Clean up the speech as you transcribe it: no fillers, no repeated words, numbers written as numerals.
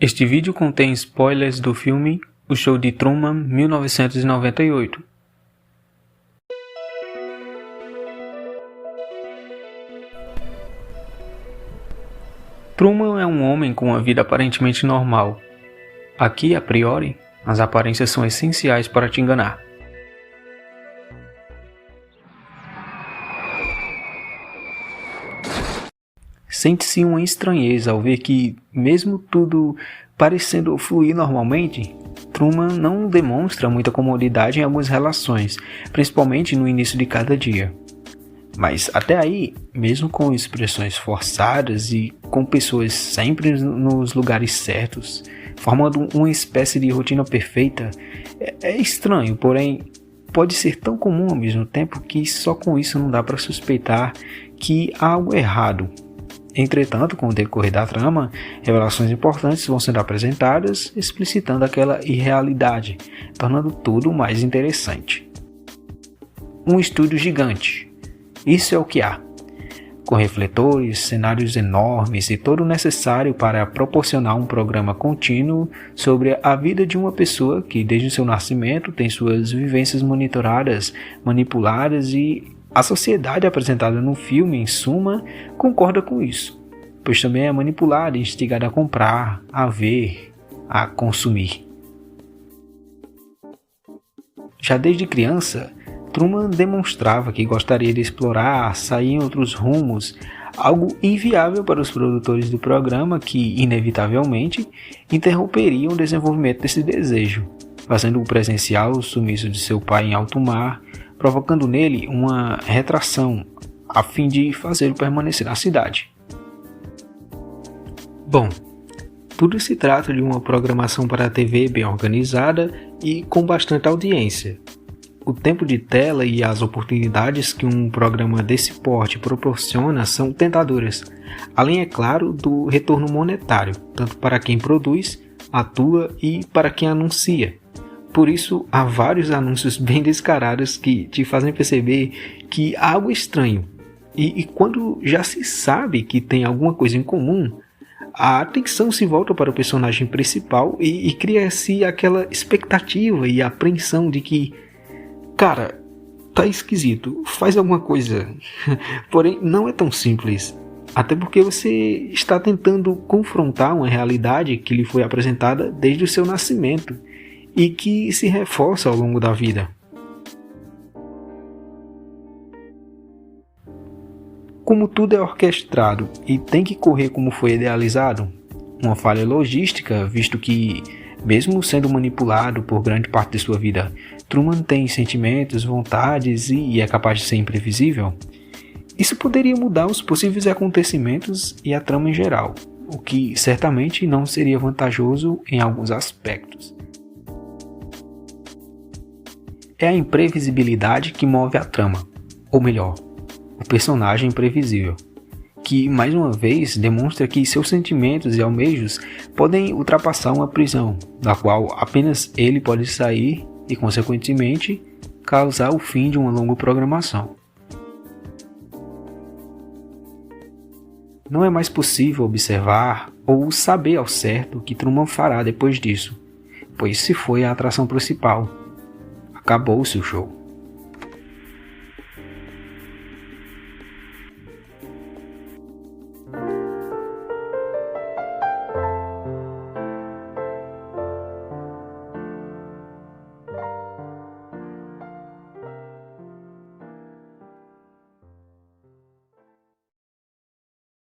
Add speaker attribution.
Speaker 1: Este vídeo contém spoilers do filme O Show de Truman, 1998. Truman é um homem com uma vida aparentemente normal. Aqui, a priori, as aparências são essenciais para te enganar. Sente-se uma estranheza ao ver que, mesmo tudo parecendo fluir normalmente, Truman não demonstra muita comodidade em algumas relações, principalmente no início de cada dia. Mas até aí, mesmo com expressões forçadas e com pessoas sempre nos lugares certos, formando uma espécie de rotina perfeita, é estranho, porém pode ser tão comum ao mesmo tempo que só com isso não dá para suspeitar que há algo errado. Entretanto, com o decorrer da trama, revelações importantes vão sendo apresentadas, explicitando aquela irrealidade, tornando tudo mais interessante. Um estúdio gigante. Isso é o que há. Com refletores, cenários enormes e todo o necessário para proporcionar um programa contínuo sobre a vida de uma pessoa que desde o seu nascimento tem suas vivências monitoradas, manipuladas e a sociedade apresentada no filme, em suma, concorda com isso, pois também é manipulada e instigada a comprar, a ver, a consumir. Já desde criança, Truman demonstrava que gostaria de explorar, sair em outros rumos, algo inviável para os produtores do programa que, inevitavelmente, interromperiam o desenvolvimento desse desejo, fazendo-o presenciar o sumiço de seu pai em alto mar, provocando nele uma retração, a fim de fazê-lo permanecer na cidade. Bom, tudo se trata de uma programação para a TV bem organizada e com bastante audiência. O tempo de tela e as oportunidades que um programa desse porte proporciona são tentadoras, além, é claro, do retorno monetário, tanto para quem produz, atua e para quem anuncia. Por isso, há vários anúncios bem descarados que te fazem perceber que há algo estranho. E quando já se sabe que tem alguma coisa em comum, a atenção se volta para o personagem principal e cria-se aquela expectativa e apreensão de que, cara, tá esquisito, faz alguma coisa. Porém, não é tão simples. Até porque você está tentando confrontar uma realidade que lhe foi apresentada desde o seu nascimento e que se reforça ao longo da vida. Como tudo é orquestrado e tem que correr como foi idealizado, uma falha logística, visto que, mesmo sendo manipulado por grande parte de sua vida, Truman tem sentimentos, vontades e é capaz de ser imprevisível, isso poderia mudar os possíveis acontecimentos e a trama em geral, o que certamente não seria vantajoso em alguns aspectos. É a imprevisibilidade que move a trama, ou melhor, o personagem imprevisível, que mais uma vez demonstra que seus sentimentos e almejos podem ultrapassar uma prisão, da qual apenas ele pode sair e, consequentemente, causar o fim de uma longa programação. Não é mais possível observar ou saber ao certo o que Truman fará depois disso, pois se foi a atração principal. Acabou-se o show.